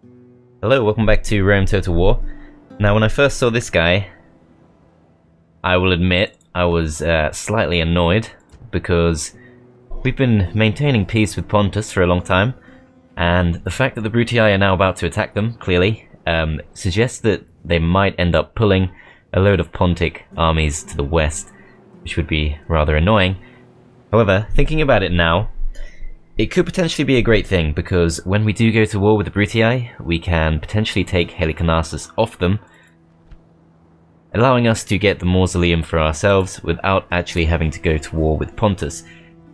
Hello, welcome back to Rome Total War. Now, when I first saw this guy, I will admit I was slightly annoyed because we've been maintaining peace with Pontus for a long time, and the fact that the Brutii are now about to attack them, clearly, suggests that they might end up pulling a load of Pontic armies to the west, which would be rather annoying. However, thinking about it now, it could potentially be a great thing, because when we do go to war with the Brutii, we can potentially take Helicarnassus off them, allowing us to get the mausoleum for ourselves without actually having to go to war with Pontus.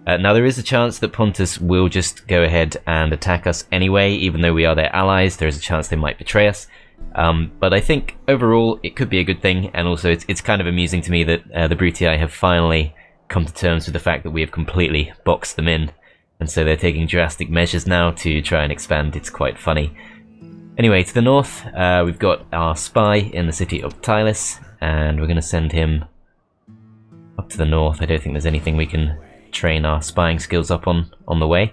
Now, there is a chance that Pontus will just go ahead and attack us anyway, even though we are their allies. There is a chance they might betray us. But I think overall it could be a good thing, and also it's kind of amusing to me that the Brutii have finally come to terms with the fact that we have completely boxed them in. And so they're taking drastic measures now to try and expand. It's quite funny. Anyway, to the north, we've got our spy in the city of Tylis, and we're going to send him up to the north. I don't think there's anything we can train our spying skills up on the way.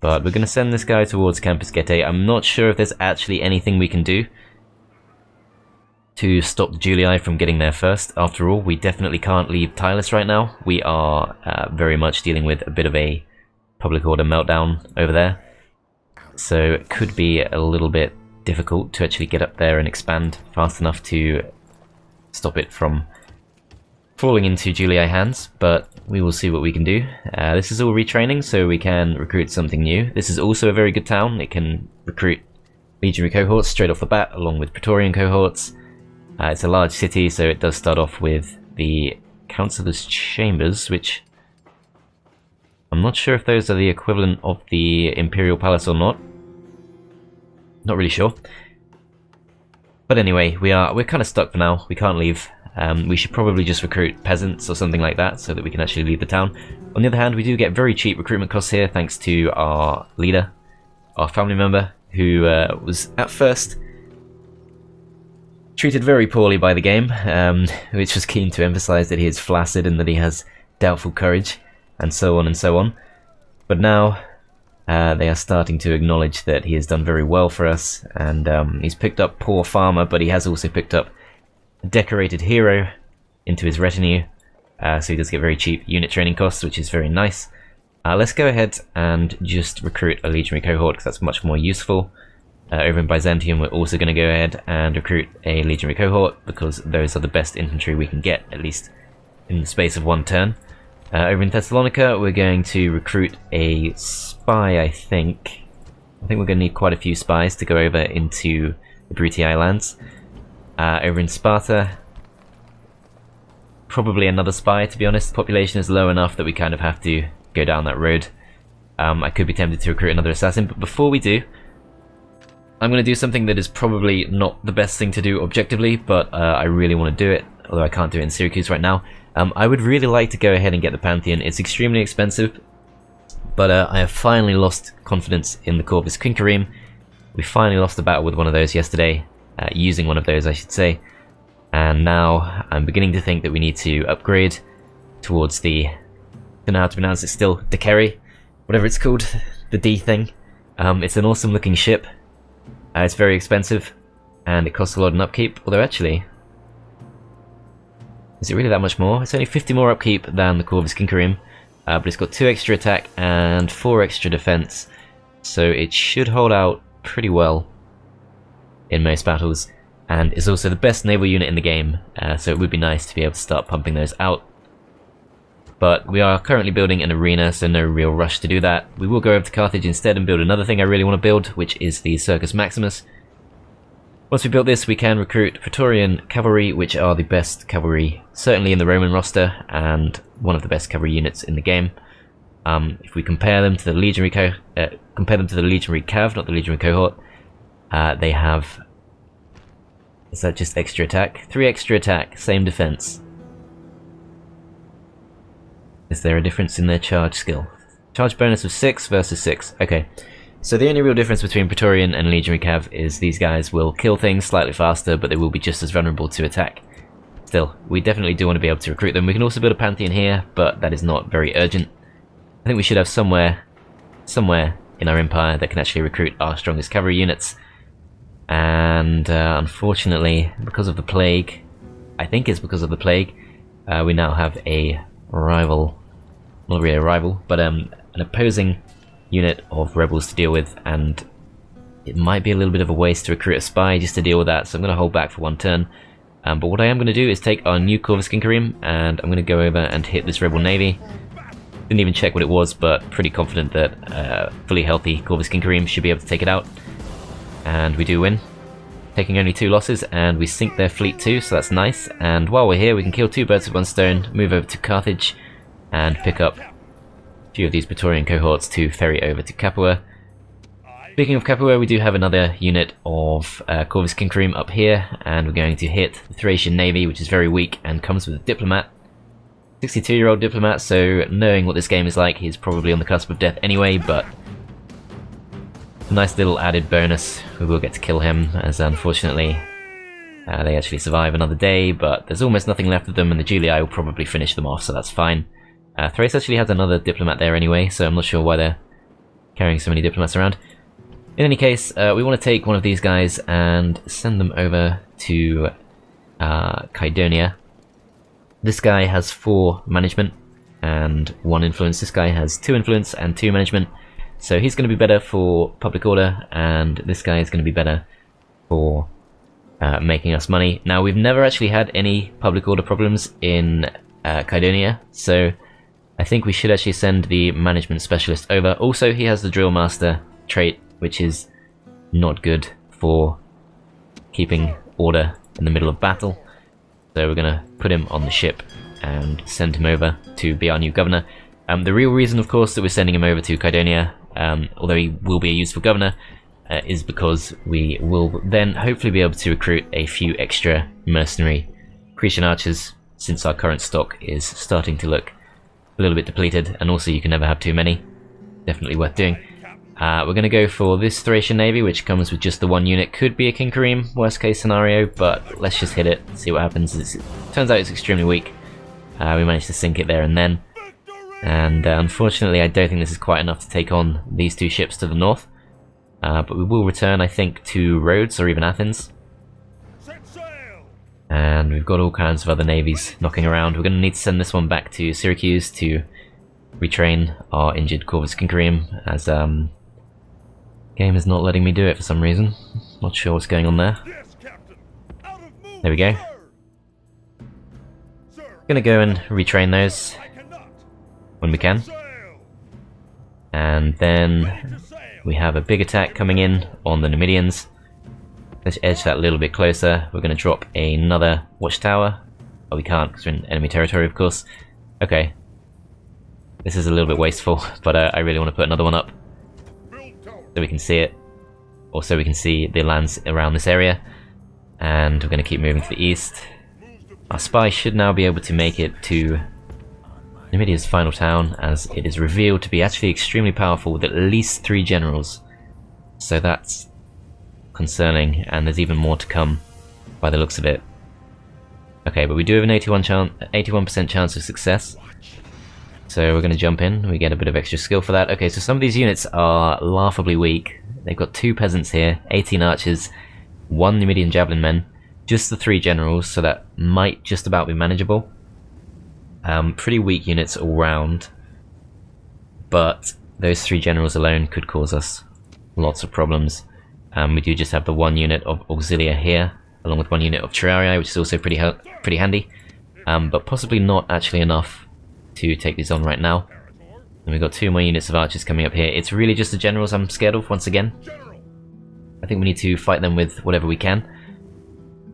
But we're going to send this guy towards Campus Getae. I'm not sure if there's actually anything we can do to stop the Julii from getting there first. After all, we definitely can't leave Tylis right now. We are very much dealing with a bit of a public order meltdown over there. So it could be a little bit difficult to actually get up there and expand fast enough to stop it from falling into Julii hands, but we will see what we can do. This is all retraining, so we can recruit something new. This is also a very good town. It can recruit legionary cohorts straight off the bat, along with Praetorian cohorts. It's a large city, so it does start off with the Councillor's Chambers, which I'm not sure if those are the equivalent of the Imperial Palace or not. Not really sure. But anyway, we're kind of stuck for now. We can't leave. We should probably just recruit peasants or something like that so that we can actually leave the town. On the other hand, we do get very cheap recruitment costs here thanks to our leader, our family member, who was at first treated very poorly by the game, which was keen to emphasize that he is flaccid and that he has doubtful courage, and so on and so on. But now they are starting to acknowledge that he has done very well for us, and he's picked up poor farmer, but he has also picked up a decorated hero into his retinue, so he does get very cheap unit training costs, which is very nice. Let's go ahead and just recruit a legionary cohort, because that's much more useful. Over in Byzantium, we're also going to go ahead and recruit a legionary cohort, because those are the best infantry we can get, at least in the space of one turn. Over in Thessalonica, we're going to recruit a spy, I think. We're going to need quite a few spies to go over into the Brutii lands. Over in Sparta, probably another spy, to be honest. The population is low enough that we kind of have to go down that road. I could be tempted to recruit another assassin, but before we do, I'm going to do something that is probably not the best thing to do objectively, but I really want to do it, although I can't do it in Syracuse right now. I would really like to go ahead and get the Pantheon. It's extremely expensive, but I have finally lost confidence in the Corvus Quinquereme. We finally lost the battle with one of those yesterday, using one of those I should say, and now I'm beginning to think that we need to upgrade towards the, I don't know how to pronounce it still, Dekeri, whatever it's called, the D thing. It's an awesome looking ship. It's very expensive, and it costs a lot in upkeep, although actually, is it really that much more? It's only 50 more upkeep than the Corvus Quinquereme, but it's got 2 extra attack and 4 extra defense, so it should hold out pretty well in most battles, and is also the best naval unit in the game, so it would be nice to be able to start pumping those out. But we are currently building an arena, so no real rush to do that. We will go over to Carthage instead and build another thing I really want to build, which is the Circus Maximus. Once we build this, we can recruit Praetorian cavalry, which are the best cavalry, certainly in the Roman roster, and one of the best cavalry units in the game. If we compare them to the legionary cav, not the legionary cohort, they have, is that just extra attack? 3 extra attack, same defense. Is there a difference in their charge skill? Charge bonus of 6 versus 6. Okay, so the only real difference between Praetorian and Legionary Cav is these guys will kill things slightly faster, but they will be just as vulnerable to attack. Still, we definitely do want to be able to recruit them. We can also build a Pantheon here, but that is not very urgent. I think we should have somewhere in our empire that can actually recruit our strongest cavalry units. And unfortunately, because of the plague, I think it's because of the plague, we now have a rival, not really a rival, but an opposing unit of rebels to deal with, and it might be a little bit of a waste to recruit a spy just to deal with that, so I'm going to hold back for one turn. But what I am going to do is take our new Corvus Cincarim, and I'm going to go over and hit this rebel navy. Didn't even check what it was, but pretty confident that fully healthy Corvus Cincarim should be able to take it out. And we do win, taking only 2 losses, and we sink their fleet too, so that's nice. And while we're here, we can kill 2 birds with one stone, move over to Carthage, and pick up a few of these Praetorian cohorts to ferry over to Capua. Speaking of Capua, we do have another unit of Corvus Cincarim up here, and we're going to hit the Thracian navy, which is very weak and comes with a diplomat. 62-year-old diplomat, so knowing what this game is like, he's probably on the cusp of death anyway, but a nice little added bonus. We will get to kill him, as unfortunately they actually survive another day, but there's almost nothing left of them, and the Julii will probably finish them off, so that's fine. Thrace actually has another diplomat there anyway, so I'm not sure why they're carrying so many diplomats around. In any case, we want to take one of these guys and send them over to Kydonia. This guy has 4 management and 1 influence. This guy has 2 influence and 2 management. So he's going to be better for public order, and this guy is going to be better for making us money. Now, we've never actually had any public order problems in Kydonia, so I think we should actually send the management specialist over. Also, he has the drill master trait, which is not good for keeping order in the middle of battle. So we're going to put him on the ship and send him over to be our new governor. The real reason, of course, that we're sending him over to Kydonia, although he will be a useful governor, is because we will then hopefully be able to recruit a few extra mercenary Thracian archers, since our current stock is starting to look a little bit depleted, and also you can never have too many. Definitely worth doing. We're going to go for this Thracian navy, which comes with just the 1 unit. Could be a Cincarim, worst case scenario, but let's just hit it, see what happens. It turns out it's extremely weak. We managed to sink it there and then. And unfortunately, I don't think this is quite enough to take on these 2 ships to the north. But we will return, I think, to Rhodes or even Athens. And we've got all kinds of other navies knocking around. We're going to need to send this one back to Syracuse to retrain our injured Corvus Cincarim, as game is not letting me do it for some reason. Not sure what's going on there. There we go. Gonna go and retrain those when we can. And then we have a big attack coming in on the Numidians. Let's edge that a little bit closer. We're gonna drop another watchtower. Oh, we can't because we're in enemy territory, of course. Okay. This is a little bit wasteful, but I really want to put another one up so we can see it. Also, we can see the lands around this area. And we're going to keep moving to the east. Our spy should now be able to make it to Numidia's final town, as it is revealed to be actually extremely powerful with at least 3 generals. So that's concerning, and there's even more to come by the looks of it. Okay, but we do have an 81% chance of success. So we're going to jump in, we get a bit of extra skill for that. Okay, so some of these units are laughably weak. They've got 2 peasants here, 18 archers, 1 Numidian javelin men, just the 3 generals, so that might just about be manageable. Pretty weak units all round, but those 3 generals alone could cause us lots of problems. We do just have the 1 unit of Auxilia here, along with 1 unit of Terrarii, which is also pretty handy, but possibly not actually enough to take these on right now. And we've got 2 more units of archers coming up here. It's really just the generals I'm scared of once again. I think we need to fight them with whatever we can.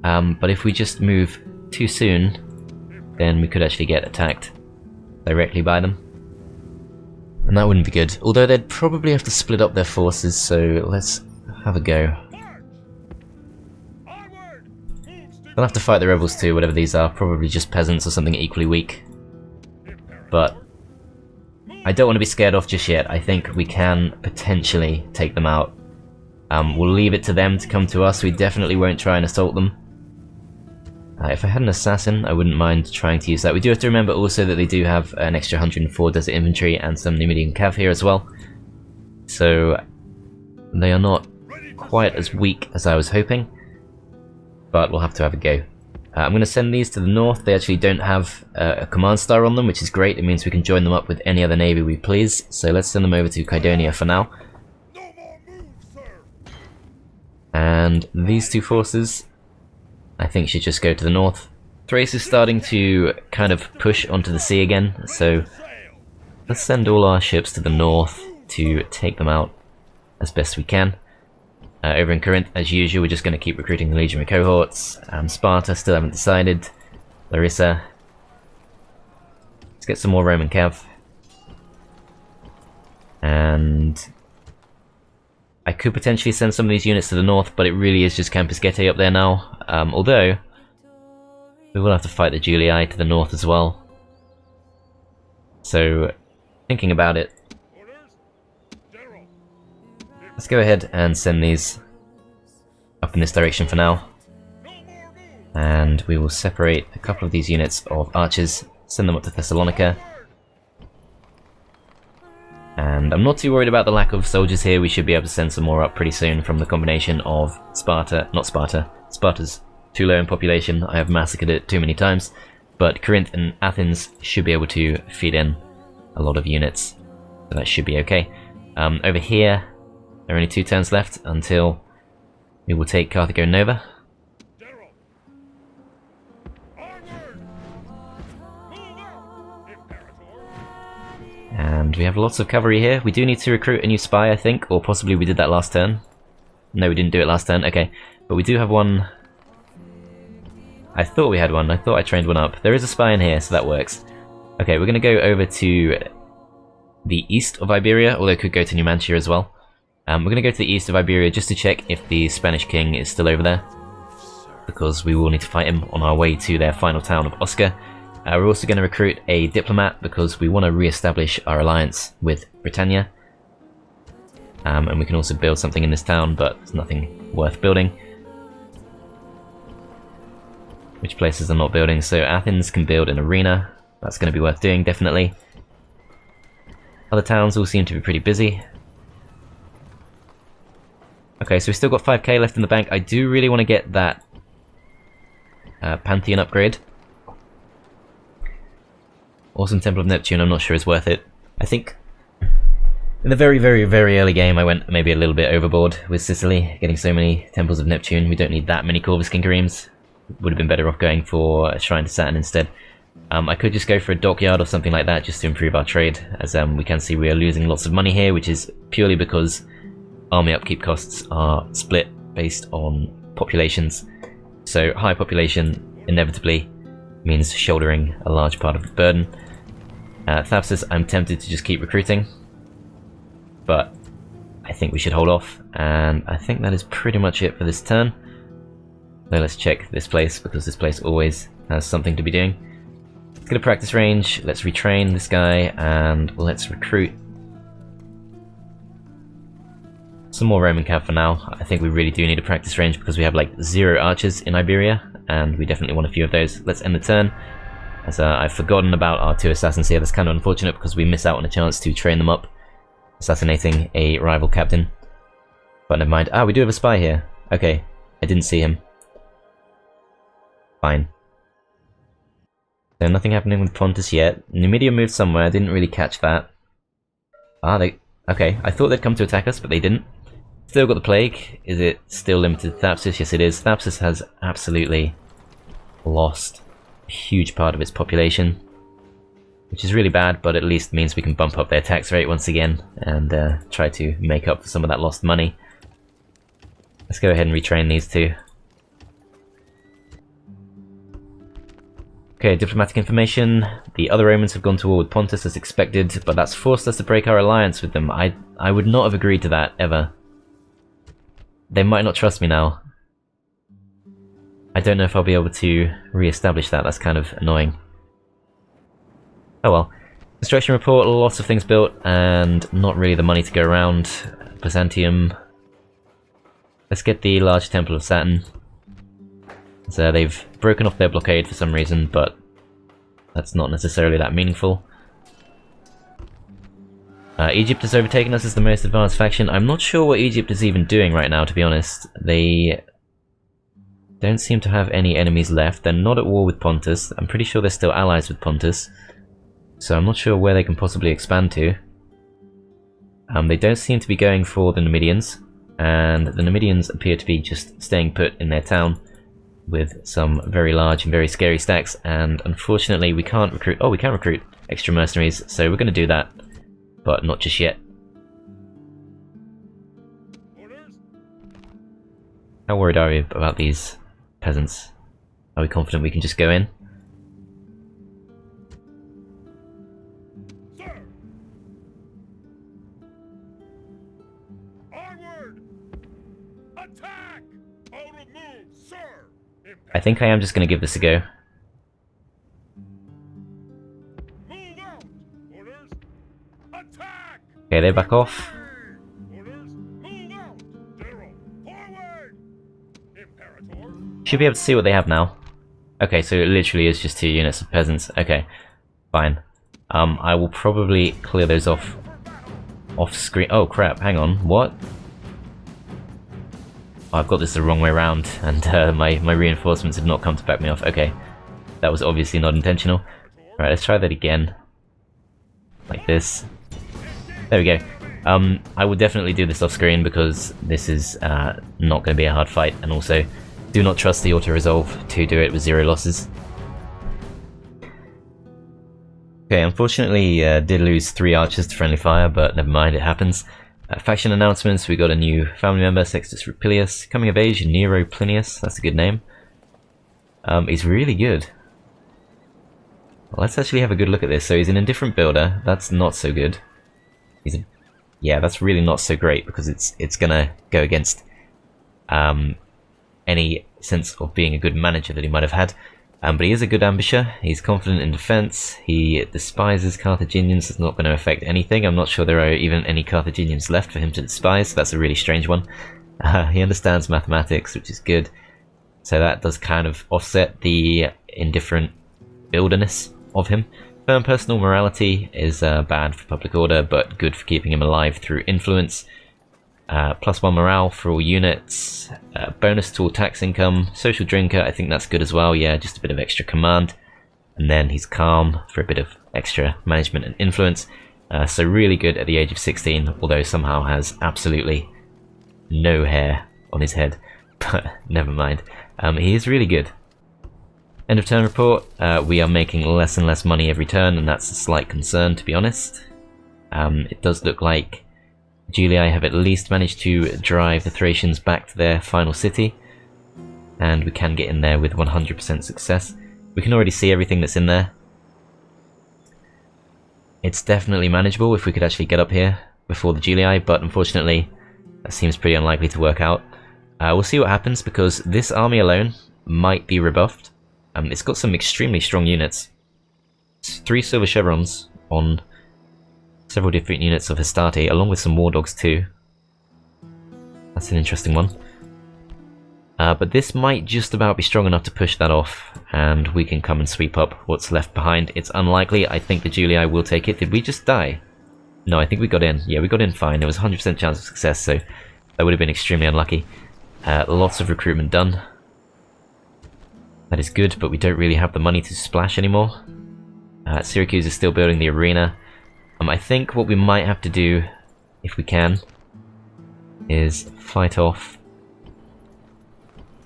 But if we just move too soon, then we could actually get attacked directly by them. And that wouldn't be good. Although they'd probably have to split up their forces, so let's have a go. They'll have to fight the rebels too, whatever these are. Probably just peasants or something equally weak. But I don't want to be scared off just yet. I think we can potentially take them out. We'll leave it to them to come to us. We definitely won't try and assault them. If I had an assassin, I wouldn't mind trying to use that. We do have to remember also that they do have an extra 104 desert infantry and some Numidian cav here as well. So they are not quite as weak as I was hoping, but we'll have to have a go. I'm going to send these to the north. They actually don't have a command star on them, which is great. It means we can join them up with any other navy we please. So let's send them over to Kydonia for now. And these two forces, I think, should just go to the north. Thrace is starting to kind of push onto the sea again, so let's send all our ships to the north to take them out as best we can. Over in Corinth, as usual, we're just going to keep recruiting the legionary cohorts. Sparta, still haven't decided. Larissa. Let's get some more Roman cav. And I could potentially send some of these units to the north, but it really is just Campus Getae up there now. Although, we will have to fight the Julii to the north as well. So, thinking about it, let's go ahead and send these up in this direction for now. And we will separate a couple of these units of archers, send them up to Thessalonica. And I'm not too worried about the lack of soldiers here. We should be able to send some more up pretty soon from the combination of Sparta's too low in population. I have massacred it too many times. But Corinth and Athens should be able to feed in a lot of units. So that should be okay. Over here, there are only 2 turns left until we will take Carthago Nova. And we have lots of cavalry here. We do need to recruit a new spy, I think, or possibly we did that last turn. No, we didn't do it last turn, okay. But we do have one. I thought we had one, I thought I trained one up. There is a spy in here, so that works. Okay, we're going to go over to the east of Iberia, although it could go to Numantia as well. We're going to go to the east of Iberia just to check if the Spanish king is still over there, because we will need to fight him on our way to their final town of Osca. We're also going to recruit a diplomat because we want to re-establish our alliance with Britannia. And we can also build something in this town, but there's nothing worth building. Which places are not building? So Athens can build an arena. That's going to be worth doing, definitely. Other towns all seem to be pretty busy. Okay, so we've still got 5k left in the bank. I do really want to get that Pantheon upgrade. Awesome Temple of Neptune, I'm not sure is worth it. I think in the very, very, very early game I went maybe a little bit overboard with Sicily, getting so many Temples of Neptune. We don't need that many Corvus Cinqueremes. Would have been better off going for a Shrine to Saturn instead. I could just go for a dockyard or something like that just to improve our trade, as we can see we are losing lots of money here, which is purely because army upkeep costs are split based on populations. So high population inevitably means shouldering a large part of the burden. Thapsus, I'm tempted to just keep recruiting, but I think we should hold off, and I think that is pretty much it for this turn. So let's check this place, because this place always has something to be doing. Let's get a practice range, let's retrain this guy, and let's recruit some more Roman cav for now. I think we really do need a practice range because we have like 0 archers in Iberia, and we definitely want a few of those. Let's end the turn, as I've forgotten about our 2 assassins here. That's kind of unfortunate because we miss out on a chance to train them up, assassinating a rival captain. But never mind. Ah, we do have a spy here. Okay, I didn't see him. Fine. So nothing happening with Pontus yet. Numidia moved somewhere, I didn't really catch that. Ah, they... Okay, I thought they'd come to attack us, but they didn't. Still got the plague. Is it still limited to Thapsus? Yes, it is. Thapsus has absolutely lost a huge part of its population, which is really bad, but at least means we can bump up their tax rate once again and try to make up for some of that lost money. Let's go ahead and retrain these two. Okay, diplomatic information. The other Romans have gone to war with Pontus as expected, but that's forced us to break our alliance with them. I would not have agreed to that, ever. They might not trust me now. I don't know if I'll be able to re-establish that. That's kind of annoying. Oh well. Construction report, lots of things built, and not really the money to go around. Byzantium. Let's get the large Temple of Saturn. So they've broken off their blockade for some reason, but that's not necessarily that meaningful. Egypt has overtaken us as the most advanced faction. I'm not sure what Egypt is even doing right now, to be honest. They don't seem to have any enemies left. They're not at war with Pontus. I'm pretty sure they're still allies with Pontus. So I'm not sure where they can possibly expand to. They don't seem to be going for the Numidians. And the Numidians appear to be just staying put in their town with some very large and very scary stacks. And unfortunately we can't recruit... Oh, we can recruit extra mercenaries, so we're going to do that. But not just yet. How worried are we about these peasants? Are we confident we can just go in? Sir. Onward! Attack! Out of move, sir! I think I am just going to give this a go. Move out! Orders! Attack! Okay, they back off. Orders! Move out! General, forward! Imperator! Should be able to see what they have now. Okay, so it literally is just 2 units of peasants. Okay, fine. I will probably clear those off screen. Oh crap, hang on, what? Oh, I've got this the wrong way around, and my reinforcements have not come to back me off. Okay, that was obviously not intentional. Right, let's try that again. Like this. There we go. I will definitely do this off screen because this is not going to be a hard fight, and also do not trust the auto-resolve to do it with 0 losses. Okay, unfortunately did lose 3 archers to friendly fire, but never mind, it happens. Faction announcements, we got a new family member, Sextus Rupilius. Coming of age, Nero Plinius, that's a good name. He's really good. Well, let's actually have a good look at this. So he's an indifferent builder, that's not so good. Yeah, that's really not so great because it's gonna go against any sense of being a good manager that he might have had. But he is a good ambusher, he's confident in defense, he despises Carthaginians, it's not going to affect anything. I'm not sure there are even any Carthaginians left for him to despise, so that's a really strange one. He understands mathematics, which is good, so that does kind of offset the indifferent builderness of him. Firm personal morality is bad for public order, but good for keeping him alive through influence. +1 morale for all units, bonus to all tax income, social drinker, I think that's good as well, yeah, just a bit of extra command, and then he's calm for a bit of extra management and influence, so really good at the age of 16, although somehow has absolutely no hair on his head, but never mind, he is really good. End of turn report, we are making less and less money every turn, and that's a slight concern, to be honest. It does look like Julii have at least managed to drive the Thracians back to their final city, and we can get in there with 100% success. We can already see everything that's in there. It's definitely manageable if we could actually get up here before the Julii, but unfortunately that seems pretty unlikely to work out. We'll see what happens because this army alone might be rebuffed. It's got some extremely strong units. It's 3 silver chevrons on several different units of Hastati, along with some war dogs too. That's an interesting one. But this might just about be strong enough to push that off, and we can come and sweep up what's left behind. It's unlikely. I think the Julii will take it. Did we just die? No, I think we got in. Yeah, we got in fine. There was a 100% chance of success, so that would have been extremely unlucky. Lots of recruitment done. That is good, but we don't really have the money to splash anymore. Syracuse is still building the arena. I think what we might have to do, if we can, is fight off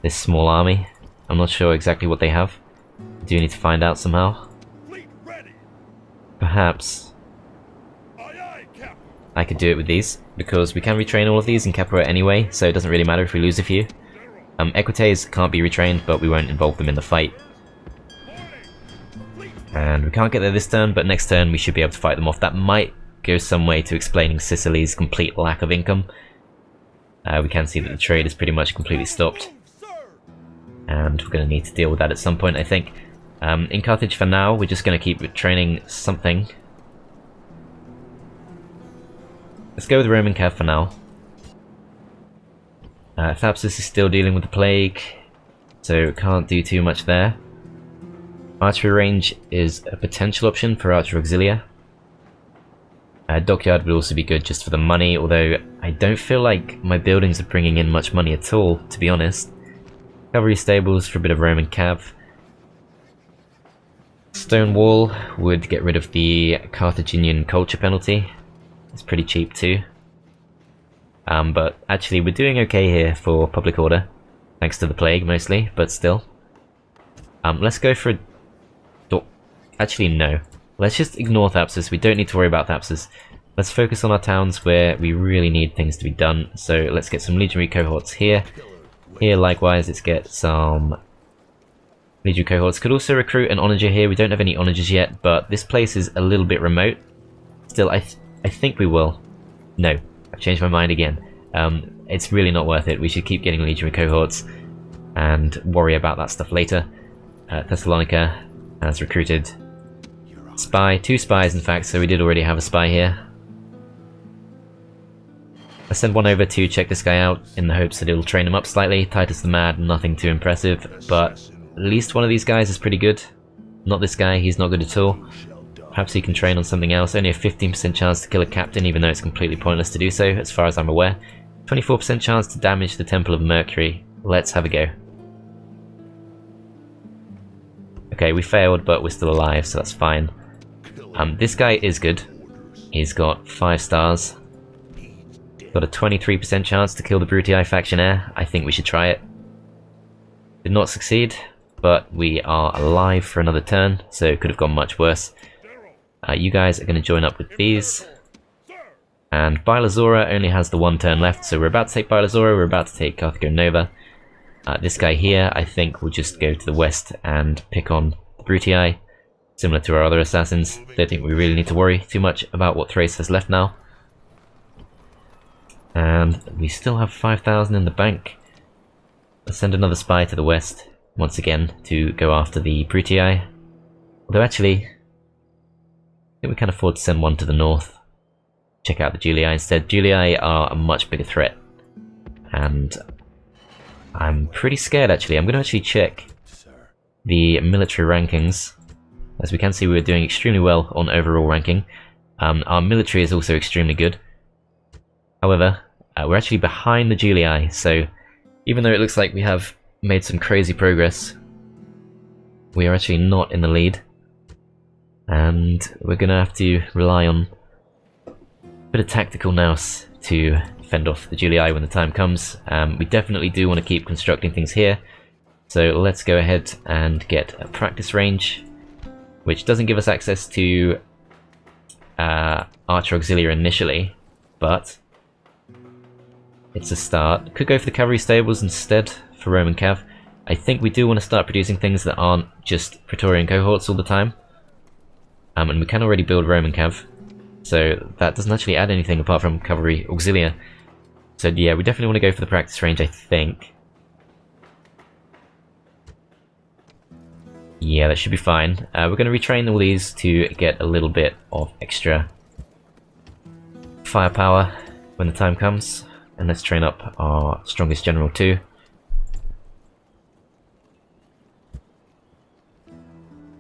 this small army. I'm not sure exactly what they have. I do need to find out somehow. Perhaps I could do it with these, because we can retrain all of these in Capoeira anyway, so it doesn't really matter if we lose a few. Equites can't be retrained, but we won't involve them in the fight. And we can't get there this turn, but next turn we should be able to fight them off. That might go some way to explaining Sicily's complete lack of income. We can see that the trade is pretty much completely stopped. And we're going to need to deal with that at some point, I think. In Carthage for now, we're just going to keep training something. Let's go with Roman Cav for now. Thapsus is still dealing with the plague, so can't do too much there. Archery range is a potential option for Archer Auxilia. Dockyard would also be good just for the money, although I don't feel like my buildings are bringing in much money at all, to be honest. Cavalry stables for a bit of Roman cav. Stone wall would get rid of the Carthaginian culture penalty. It's pretty cheap too. But actually we're doing okay here for public order, thanks to the plague mostly, but still. Let's go for a... Actually no. Let's just ignore Thapsus, we don't need to worry about Thapsus. Let's focus on our towns where we really need things to be done. So let's get some legionary cohorts here. Here likewise, let's get some legionary cohorts. Could also recruit an onager here, we don't have any onagers yet, but this place is a little bit remote. Still, I think we will. No, I've changed my mind again. It's really not worth it, we should keep getting legionary cohorts and worry about that stuff later. Thessalonica has recruited spy, 2 spies in fact, so we did already have a spy here. I send one over to check this guy out in the hopes that it'll train him up slightly. Titus the Mad, nothing too impressive, but at least one of these guys is pretty good. Not this guy, he's not good at all. Perhaps he can train on something else. Only a 15% chance to kill a captain, even though it's completely pointless to do so, as far as I'm aware. 24% chance to damage the Temple of Mercury. Let's have a go. Okay, we failed, but we're still alive, so that's fine. This guy is good. He's got 5 stars. Got a 23% chance to kill the Brutii factionaire. I think we should try it. Did not succeed, but we are alive for another turn, so it could have gone much worse. You guys are going to join up with these. And Bylazora only has the 1 turn left, so we're about to take Bylazora, we're about to take Carthago Nova. This guy here, I think, will just go to the west and pick on the Brutii. Similar to our other assassins. Don't think we really need to worry too much about what Thrace has left now. And we still have 5,000 in the bank. Let's send another spy to the west, once again, to go after the Brutii. Although actually, I think we can afford to send one to the north. Check out the Julii instead. Julii are a much bigger threat. And I'm pretty scared actually. I'm going to actually check the military rankings. As we can see, we were doing extremely well on overall ranking. Our military is also extremely good. However, we're actually behind the Julii, so even though it looks like we have made some crazy progress, we are actually not in the lead. And we're going to have to rely on a bit of tactical nous to fend off the Julii when the time comes. We definitely do want to keep constructing things here, so let's go ahead and get a practice range, which doesn't give us access to Archer Auxiliary initially, but it's a start. Could go for the cavalry stables instead for Roman Cav. I think we do want to start producing things that aren't just Praetorian cohorts all the time. And we can already build Roman Cav, so that doesn't actually add anything apart from cavalry auxilia. So yeah, we definitely want to go for the practice range, I think. Yeah, that should be fine. We're going to retrain all these to get a little bit of extra firepower when the time comes. And let's train up our strongest general too.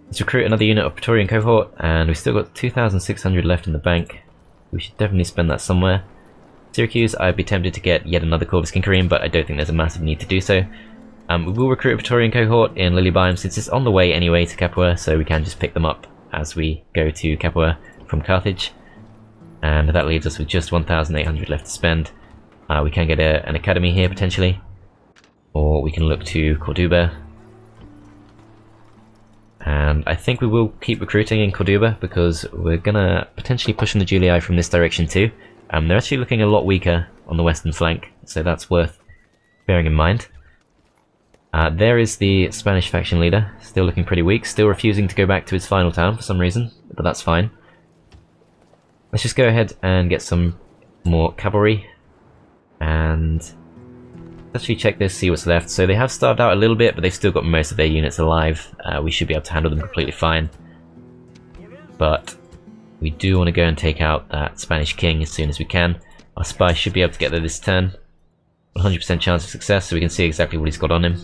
Let's recruit another unit of Praetorian cohort, and we've still got 2,600 left in the bank. We should definitely spend that somewhere. Syracuse, I'd be tempted to get yet another Corvus Cincarium, but I don't think there's a massive need to do so. We will recruit a Praetorian cohort in Lilybaeum since it's on the way anyway to Capua, so we can just pick them up as we go to Capua from Carthage. And that leaves us with just 1,800 left to spend. We can get an academy here potentially, or we can look to Corduba. And I think we will keep recruiting in Corduba because we're gonna potentially push in the Julii from this direction too. They're actually looking a lot weaker on the western flank, so that's worth bearing in mind. There is the Spanish faction leader, still looking pretty weak, still refusing to go back to his final town for some reason, but that's fine. Let's just go ahead and get some more cavalry, and let's actually check this, see what's left. So they have starved out a little bit, but they've still got most of their units alive. We should be able to handle them completely fine. But we do want to go and take out that Spanish king as soon as we can. Our spy should be able to get there this turn. 100% chance of success, so we can see exactly what he's got on him.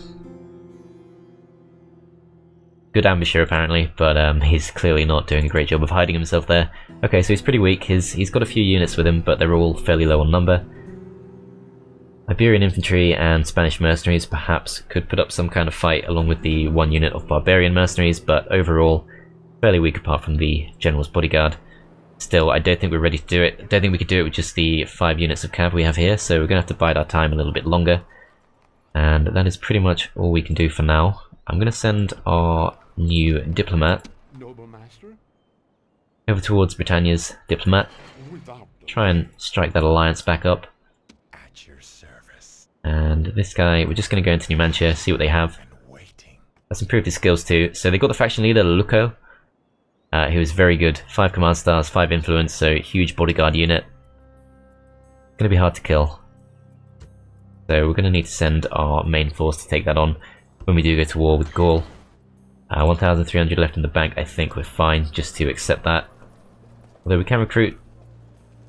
Good ambusher apparently, but he's clearly not doing a great job of hiding himself there. Okay, so he's pretty weak. He's got a few units with him, but they're all fairly low on number. Iberian infantry and Spanish mercenaries perhaps could put up some kind of fight along with the 1 unit of barbarian mercenaries, but overall fairly weak apart from the general's bodyguard. Still, I don't think we're ready to do it. I don't think we could do it with just the 5 units of cav we have here, so we're going to have to bide our time a little bit longer. And that is pretty much all we can do for now. I'm going to send our new diplomat Noble master, over towards Britannia's diplomat. without Try and strike that alliance back up. at your service And this guy, we're just going to go into Numantia, see what they have. and waiting. Let's improve his skills too. So they got the faction leader, Luco. He was very good. 5 command stars, 5 influence, so huge bodyguard unit. Gonna be hard to kill. So we're gonna need to send our main force to take that on when we do go to war with Gaul. 1,300 left in the bank. I think we're fine just to accept that. Although we can recruit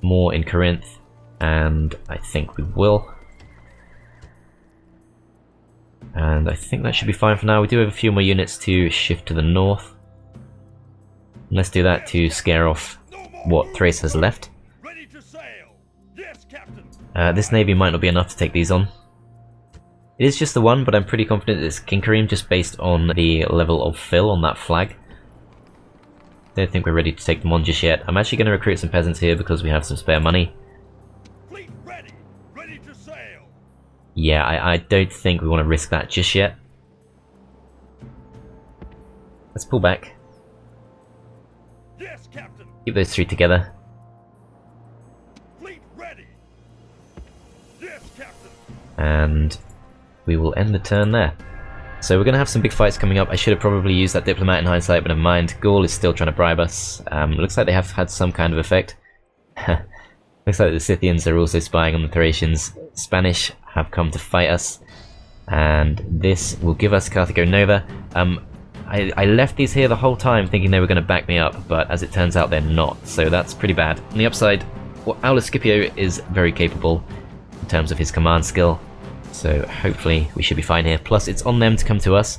more in Corinth, and I think we will. And I think that should be fine for now. We do have a few more units to shift to the north. Let's do that to scare off what Thrace has left. Ready to sail. Yes, Captain. This navy might not be enough to take these on. It is just the one, but I'm pretty confident it's King Kareem just based on the level of fill on that flag. Don't think we're ready to take them on just yet. I'm actually going to recruit some peasants here because we have some spare money. Fleet ready. Ready to sail. Yeah, I don't think we want to risk that just yet. Let's pull back. Yes, Captain. Keep those 3 together. Fleet ready. Yes, Captain. And we will end the turn there. So we're going to have some big fights coming up. I should have probably used that diplomat in hindsight, but never mind. Gaul is still trying to bribe us. Looks like they have had some kind of effect. Looks like the Scythians are also spying on the Thracians. Spanish have come to fight us, and this will give us Carthago Nova. I left these here the whole time thinking they were going to back me up, but as it turns out they're not, so that's pretty bad. On the upside, well, Aulus Scipio is very capable in terms of his command skill, so hopefully we should be fine here. Plus it's on them to come to us,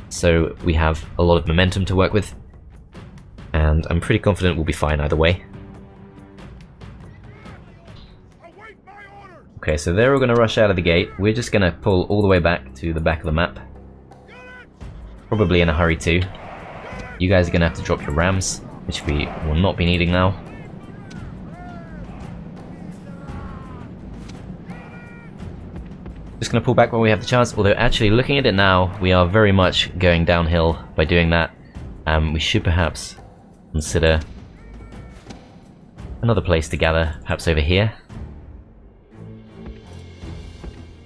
so we have a lot of momentum to work with, and I'm pretty confident we'll be fine either way. Await my orders. Okay, so they're all going to rush out of the gate. We're just going to pull all the way back to the back of the map. Probably in a hurry too. You guys are going to have to drop your rams, which we will not be needing now. Just going to pull back when we have the chance, although actually looking at it now, we are very much going downhill by doing that. We should perhaps consider another place to gather, perhaps over here.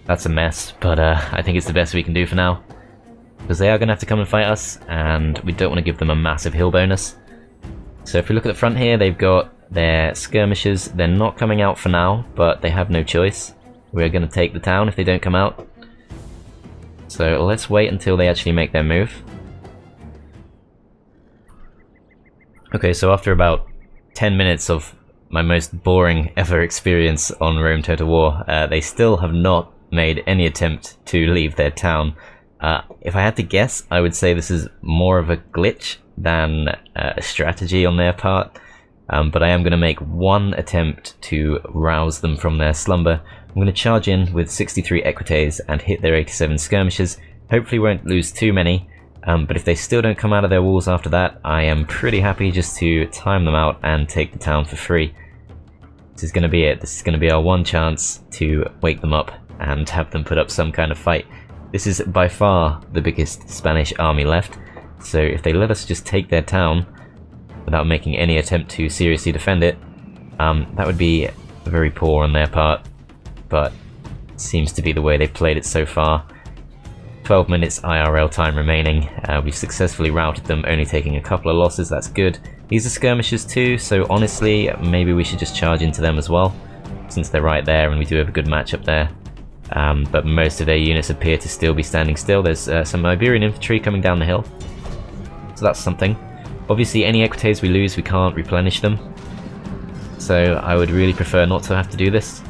That's a mess, but I think it's the best we can do for now. Because they are going to have to come and fight us, and we don't want to give them a massive hill bonus. So if we look at the front here, they've got their skirmishers. They're not coming out for now, but they have no choice. We're going to take the town if they don't come out. So let's wait until they actually make their move. Okay, so after about 10 minutes of my most boring ever experience on Rome Total War, they still have not made any attempt to leave their town. If I had to guess, I would say this is more of a glitch than a strategy on their part, but I am going to make one attempt to rouse them from their slumber. I'm going to charge in with 63 equites and hit their 87 skirmishers. Hopefully won't lose too many, but if they still don't come out of their walls after that, I am pretty happy just to time them out and take the town for free. This is going to be it. This is going to be our one chance to wake them up and have them put up some kind of fight. This is by far the biggest Spanish army left, so if they let us just take their town without making any attempt to seriously defend it, that would be very poor on their part, but it seems to be the way they've played it so far. 12 minutes IRL time remaining. We've successfully routed them, only taking a couple of losses. That's good. These are skirmishers too, so honestly maybe we should just charge into them as well, since they're right there and we do have a good matchup there. But most of their units appear to still be standing still. There's some Iberian infantry coming down the hill, so that's something. Obviously any equites we lose, we can't replenish them, so I would really prefer not to have to do this.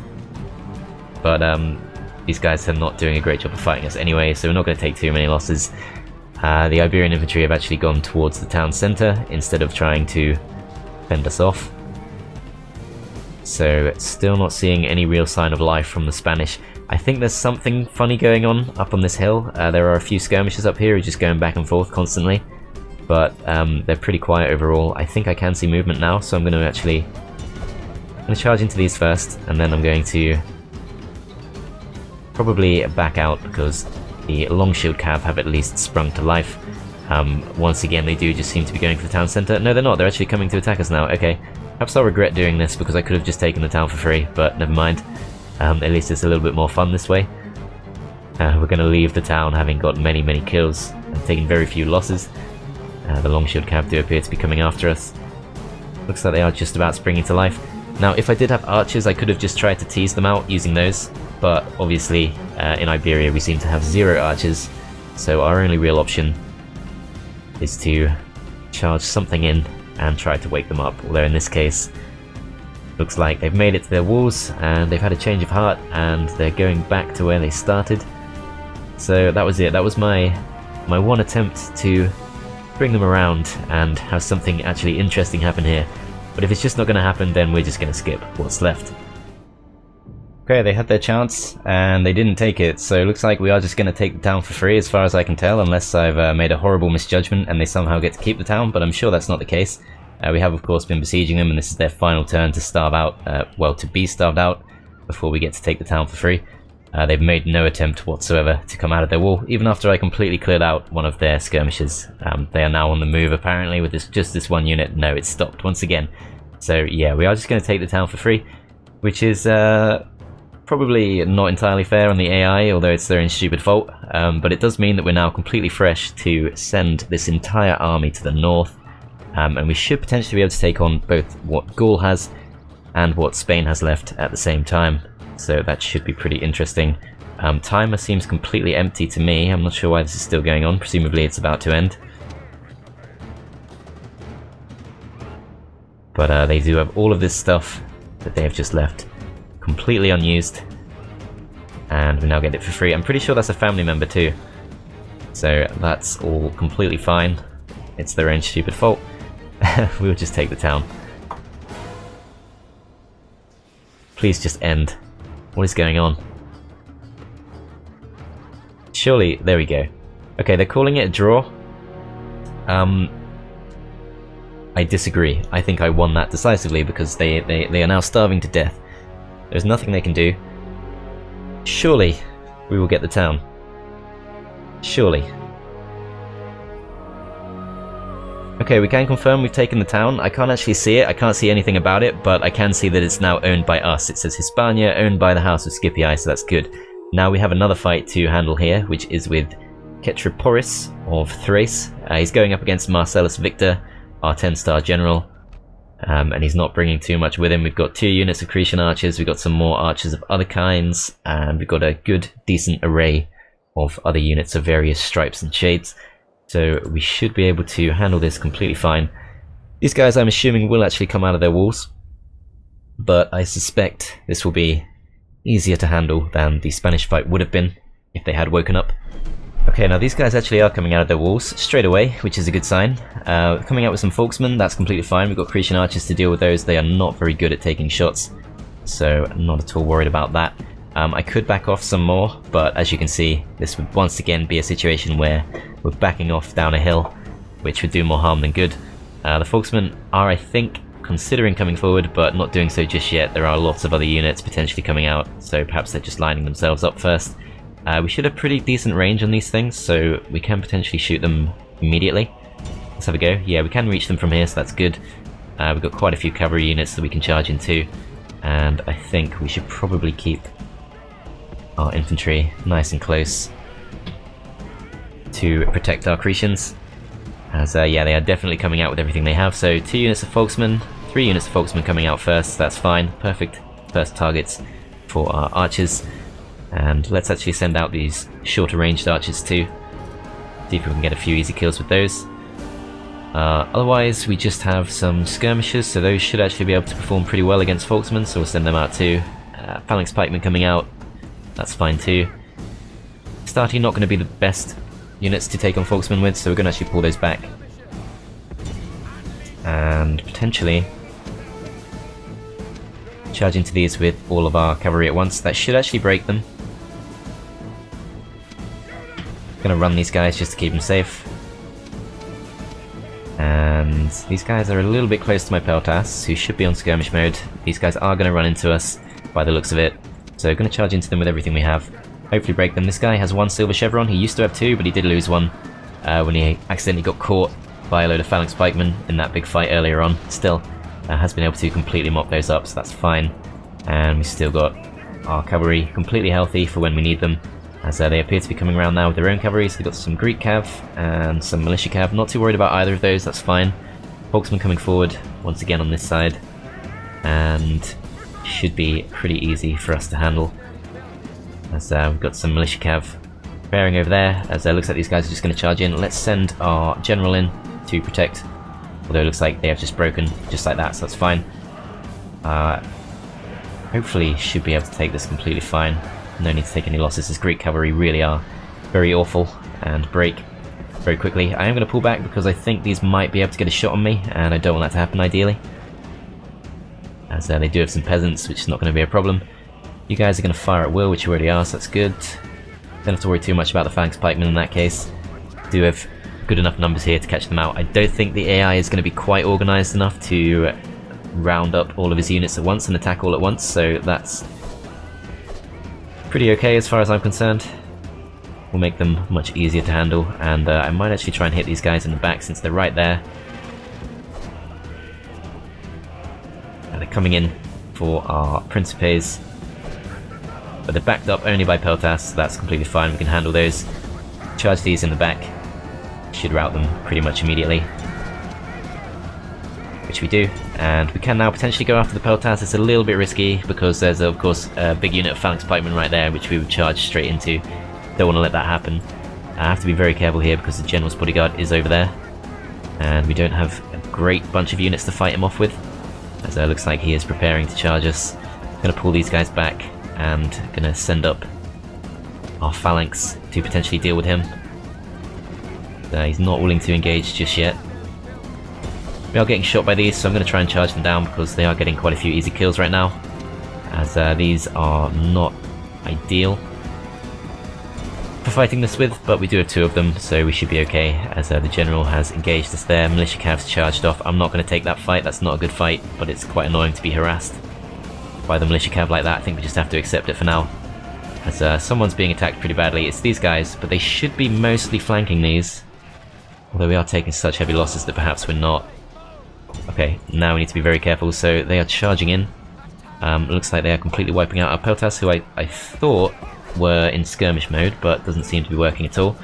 But these guys are not doing a great job of fighting us anyway, so we're not going to take too many losses. The Iberian infantry have actually gone towards the town centre instead of trying to fend us off. So still not seeing any real sign of life from the Spanish. I think there's something funny going on up on this hill. There are a few skirmishers up here who are just going back and forth constantly. But they're pretty quiet overall. I think I can see movement now, so I'm going to charge into these first, and then I'm going to probably back out because the long shield cav have at least sprung to life. Once again, they do just seem to be going for the town centre. No, they're not. They're actually coming to attack us now. Okay. Perhaps I'll regret doing this because I could have just taken the town for free, but never mind. At least it's a little bit more fun this way. We're going to leave the town having got many, many kills and taken very few losses. The long shield cav do appear to be coming after us. Looks like they are just about springing to life. Now, if I did have archers, I could have just tried to tease them out using those, but obviously in Iberia we seem to have 0 archers, so our only real option is to charge something in and try to wake them up, although in this case looks like they've made it to their walls and they've had a change of heart and they're going back to where they started. So that was it. That was my one attempt to bring them around and have something actually interesting happen here. But if it's just not going to happen, then we're just going to skip what's left. Okay, they had their chance and they didn't take it, so it looks like we are just going to take the town for free as far as I can tell, unless I've made a horrible misjudgment and they somehow get to keep the town, but I'm sure that's not the case. We have of course been besieging them and this is their final turn to starve out, well, to be starved out before we get to take the town for free. They've made no attempt whatsoever to come out of their wall, even after I completely cleared out one of their skirmishers. They are now on the move apparently with just this one unit. No, it's stopped once again. So yeah, we are just going to take the town for free, which is probably not entirely fair on the AI, although it's their own stupid fault. But it does mean that we're now completely fresh to send this entire army to the north, and we should potentially be able to take on both what Gaul has and what Spain has left at the same time. So that should be pretty interesting. Timer seems completely empty to me. I'm not sure why this is still going on. Presumably it's about to end. But they do have all of this stuff that they have just left completely unused. And we now get it for free. I'm pretty sure that's a family member too. So that's all completely fine. It's their own stupid fault. We'll just take the town. Please just end. What is going on? Surely, there we go. Okay, they're calling it a draw. I disagree. I think I won that decisively because they are now starving to death. There's nothing they can do. Surely, we will get the town. Surely. Okay, we can confirm we've taken the town. I can't actually see it, I can't see anything about it, but I can see that it's now owned by us. It says Hispania, owned by the House of Scipii, so that's good. Now we have another fight to handle here, which is with Ketriporis of Thrace. He's going up against Marcellus Victor, our 10-star general, and he's not bringing too much with him. We've got 2 units of Thracian archers, we've got some more archers of other kinds, and we've got a good, decent array of other units of various stripes and shades. So we should be able to handle this completely fine. These guys, I'm assuming, will actually come out of their walls, but I suspect this will be easier to handle than the Spanish fight would have been if they had woken up. Okay, now these guys actually are coming out of their walls straight away, which is a good sign. Coming out with some Folksmen, that's completely fine. We've got Thracian archers to deal with those. They are not very good at taking shots, so not at all worried about that. I could back off some more, but as you can see, this would once again be a situation where we're backing off down a hill, which would do more harm than good. The Folksmen are, I think, considering coming forward, but not doing so just yet. There are lots of other units potentially coming out, so perhaps they're just lining themselves up first. We should have pretty decent range on these things, so we can potentially shoot them immediately. Let's have a go. Yeah, we can reach them from here, so that's good. We've got quite a few cavalry units that we can charge into, and I think we should probably keep our infantry nice and close to protect our Thracians, as yeah, they are definitely coming out with everything they have. So 2 units of Folksmen, 3 units of Folksmen coming out first, that's fine, perfect first targets for our archers. And let's actually send out these shorter ranged archers too, see if we can get a few easy kills with those. Otherwise we just have some skirmishers, so those should actually be able to perform pretty well against Folksmen, so we'll send them out too. Phalanx pikemen coming out, that's fine too. Starting not going to be the best units to take on Volksmen with, so we're going to actually pull those back. And potentially charge into these with all of our cavalry at once. That should actually break them. Going to run these guys just to keep them safe. And these guys are a little bit close to my peltasts, who should be on skirmish mode. These guys are going to run into us by the looks of it, so going to charge into them with everything we have. Hopefully break them. This guy has 1 silver chevron. He used to have 2, but he did lose 1 when he accidentally got caught by a load of phalanx pikemen in that big fight earlier on. Still has been able to completely mop those up, so that's fine. And we still got our cavalry completely healthy for when we need them, as they appear to be coming around now with their own cavalry. So we've got some Greek cav and some militia cav. Not too worried about either of those, that's fine. Volksmen coming forward once again on this side, and should be pretty easy for us to handle. As we've got some militia cav bearing over there, as it looks like these guys are just going to charge in. Let's send our general in to protect, although it looks like they have just broken just like that, so that's fine. Hopefully should be able to take this completely fine. No need to take any losses, as Greek cavalry really are very awful and break very quickly. I am going to pull back because I think these might be able to get a shot on me, and I don't want that to happen ideally, as they do have some peasants, which is not going to be a problem. You guys are going to fire at will, which you already are, so that's good. Don't have to worry too much about the phalanx pikemen in that case. Do have good enough numbers here to catch them out. I don't think the AI is going to be quite organised enough to round up all of his units at once and attack all at once, so that's pretty okay as far as I'm concerned. Will make them much easier to handle, and I might actually try and hit these guys in the back since they're right there. And they're coming in for our Principes, but they're backed up only by peltasts, so that's completely fine. We can handle those. Charge these in the back. Should rout them pretty much immediately, which we do. And we can now potentially go after the peltasts. It's a little bit risky because there's of course a big unit of phalanx pikemen right there, which we would charge straight into. Don't want to let that happen. I have to be very careful here because the general's bodyguard is over there, and we don't have a great bunch of units to fight him off with, as it looks like he is preparing to charge us. I'm going to pull these guys back and going to send up our phalanx to potentially deal with him. He's not willing to engage just yet. We are getting shot by these, so I'm going to try and charge them down because they are getting quite a few easy kills right now, as these are not ideal for fighting this with, but we do have 2 of them, so we should be okay, as the general has engaged us there. Militia cavs charged off. I'm not going to take that fight, that's not a good fight, but it's quite annoying to be harassed by the militia cav like that. I think we just have to accept it for now, as someone's being attacked pretty badly. It's these guys, but they should be mostly flanking these, although we are taking such heavy losses that perhaps we're not. Okay, now we need to be very careful. So they are charging in. Looks like they are completely wiping out our peltasts, who I thought were in skirmish mode, but doesn't seem to be working at all.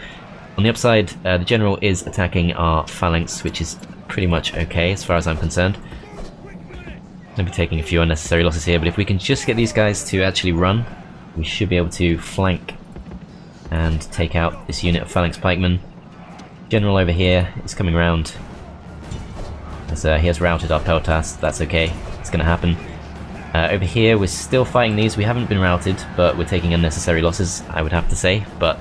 On the upside, the general is attacking our phalanx, which is pretty much okay as far as I'm concerned. I'll be taking a few unnecessary losses here, but if we can just get these guys to actually run, we should be able to flank and take out this unit of phalanx pikemen. General over here is coming around, as he has routed our peltasts. That's okay, it's going to happen. Over here we're still fighting these. We haven't been routed, but we're taking unnecessary losses, I would have to say, but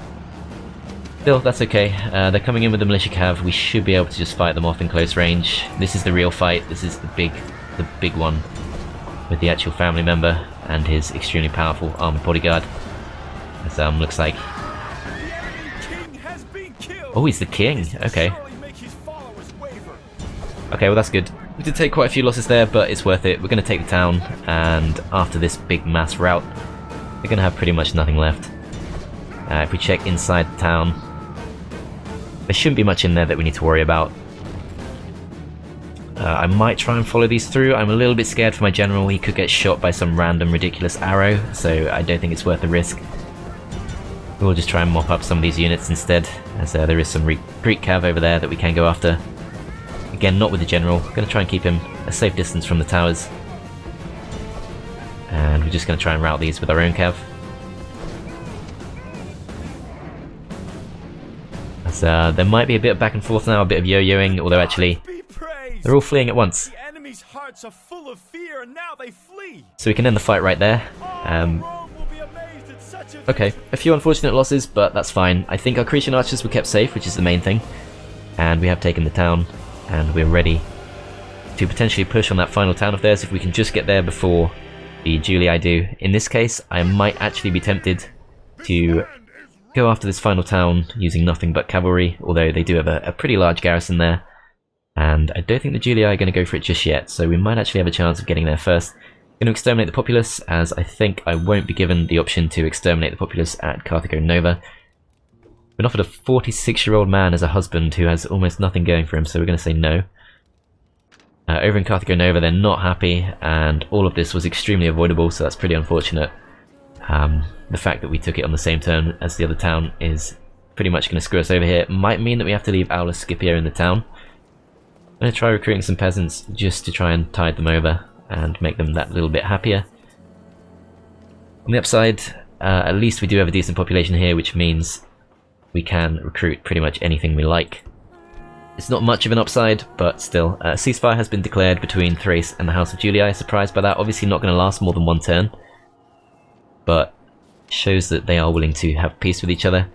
still, that's okay. They're coming in with the militia cav. We should be able to just fight them off in close range. This is the real fight. This is the big one, with the actual family member and his extremely powerful armored bodyguard. As looks like, oh, he's the king. Okay. Okay, well that's good. We did take quite a few losses there, but it's worth it. We're going to take the town, and after this big mass rout, we're going to have pretty much nothing left. If we check inside the town, there shouldn't be much in there that we need to worry about. I might try and follow these through. I'm a little bit scared for my general. He could get shot by some random ridiculous arrow, so I don't think it's worth the risk. We'll just try and mop up some of these units instead, as there is some Greek cav over there that we can go after. Again, not with the general. We're going to try and keep him a safe distance from the towers. And we're just going to try and rout these with our own cav. As, there might be a bit of back and forth now, a bit of yo-yoing, although actually they're all fleeing at once. The enemy's hearts are full of fear, and now they flee. So we can end the fight right there. Rome will be amazed at such a Okay, a few unfortunate losses, but that's fine. I think our Cretan archers were kept safe, which is the main thing. And we have taken the town, and we're ready to potentially push on that final town of theirs if we can just get there before the Julii do. In this case, I might actually be tempted to go after this final town using nothing but cavalry, although they do have a pretty large garrison there. And I don't think the Julii are going to go for it just yet, so we might actually have a chance of getting there first. I'm going to exterminate the populace, as I think I won't be given the option to exterminate the populace at Carthago Nova. Been offered a 46-year-old man as a husband who has almost nothing going for him, so we're going to say no. Over in Carthago Nova, they're not happy, and all of this was extremely avoidable, so that's pretty unfortunate. The fact that we took it on the same turn as the other town is pretty much going to screw us over here. It might mean that we have to leave Aulus Scipio in the town. I'm going to try recruiting some peasants just to try and tide them over and make them that little bit happier. On the upside, at least we do have a decent population here, which means we can recruit pretty much anything we like. It's not much of an upside, but still. Ceasefire has been declared between Thrace and the House of Julii. Surprised by that. Obviously not going to last more than one turn, but shows that they are willing to have peace with each other.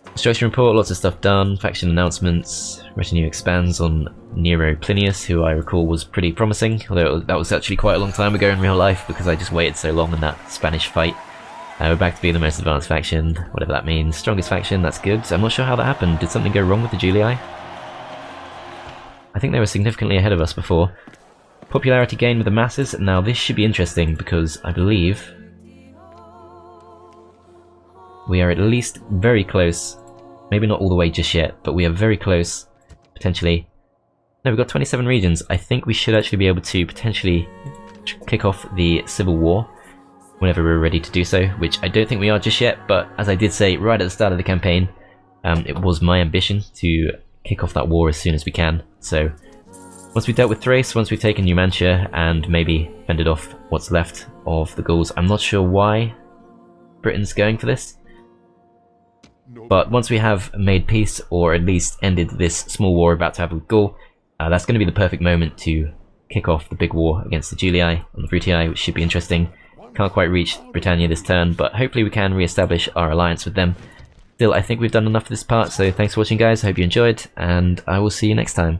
Construction report, lots of stuff done. Faction announcements. Retinue expands on Nero Plinius, who I recall was pretty promising, although that was actually quite a long time ago in real life because I just waited so long in that Spanish fight. We're back to being the most advanced faction, whatever that means. Strongest faction, that's good. I'm not sure how that happened. Did something go wrong with the Julii? I think they were significantly ahead of us before. Popularity gain with the masses. Now this should be interesting because I believe we are at least very close. Maybe not all the way just yet, but we are very close, potentially. No, we've got 27 regions. I think we should actually be able to potentially kick off the civil war whenever we're ready to do so, which I don't think we are just yet, but as I did say right at the start of the campaign, it was my ambition to kick off that war as soon as we can. So once we've dealt with Thrace, once we've taken Numantia and maybe fended off what's left of the Gauls, I'm not sure why Britain's going for this. But once we have made peace, or at least ended this small war we're about to have with Gaul, that's going to be the perfect moment to kick off the big war against the Julii and the Futile, which should be interesting. Can't quite reach Britannia this turn, but hopefully we can re-establish our alliance with them. Still, I think we've done enough for this part, so thanks for watching guys, I hope you enjoyed, and I will see you next time.